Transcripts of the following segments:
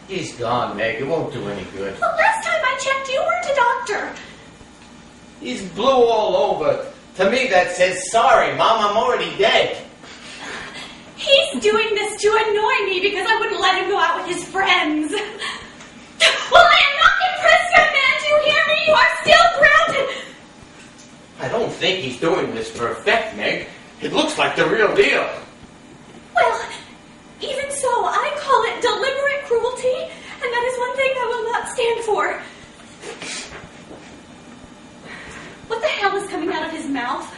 He's gone, Meg. It won't do any good. Well, last time I checked, you weren't a doctor. He's blue all over. To me, that says, sorry, Mom, I'm already dead. He's doing this to annoy me because I wouldn't let him go out with his friends. Well, I am not impressed, young man. Do you hear me? You are still grounded. I don't think he's doing this for effect, Meg. It looks like the real deal. Well, even so, I call it deliberate cruelty, and that is one thing I will not stand for. What the hell is coming out of his mouth?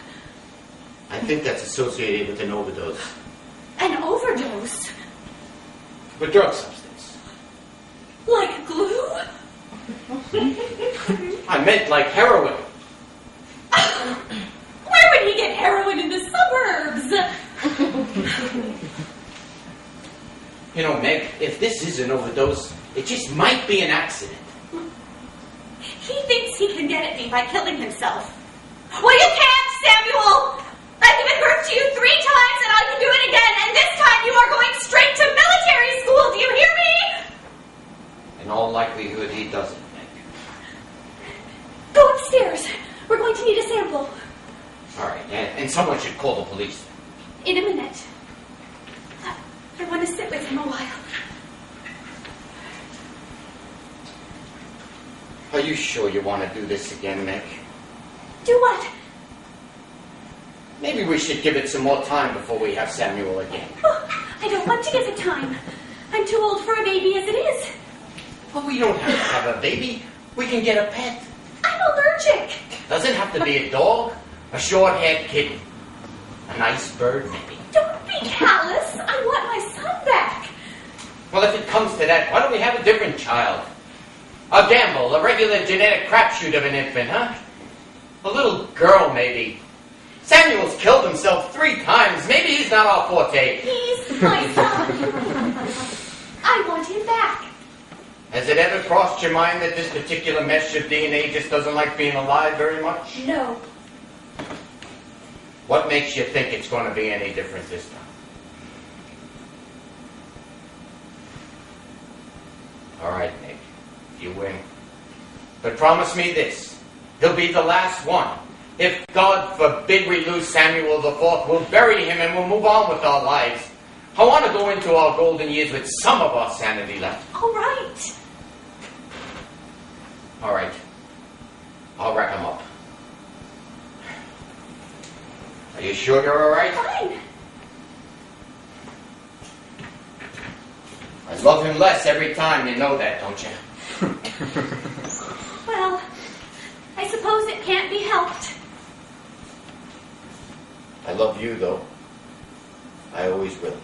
I think that's associated with an overdose. An overdose? With drug substance. Like glue? I meant like heroin. Where would he get heroin in the suburbs? You know, Meg, if this is an overdose, it just might be an accident. He thinks he can get at me by killing himself. Well, you can't, Samuel! I've given birth to you 3 times and I can do it again, and this time you are going straight to military school, do you hear me? In all likelihood, he doesn't, Meg. Go upstairs. We're going to need a sample. All right, and someone should call the police. In a minute. I want to sit with him a while. Are you sure you want to do this again, Meg? Do what? Maybe we should give it some more time before we have Samuel again. Oh, I don't want to give it time. I'm too old for a baby as it is. Well, we don't have to have a baby. We can get a pet. I'm allergic. Doesn't have to be a dog, a short-haired kitten, a nice bird, maybe. Don't be callous. I want my son back. Well, if it comes to that, why don't we have a different child? A gamble, a regular genetic crapshoot of an infant, huh? A little girl, maybe. Samuel's killed himself 3 times. Maybe he's not our forte. He's my son. I want him back. Has it ever crossed your mind that this particular mesh of DNA just doesn't like being alive very much? No. What makes you think it's going to be any different this time? All right, Nick. You win. But promise me this. He'll be the last one. If, God forbid, we lose Samuel the Fourth, we'll bury him and we'll move on with our lives. I want to go into our golden years with some of our sanity left. All right. All right. I'll wrap him up. Are you sure you're all right? Fine. I love him less every time, you know that, don't you? Well, I suppose it can't be helped. I love you, though. I always will.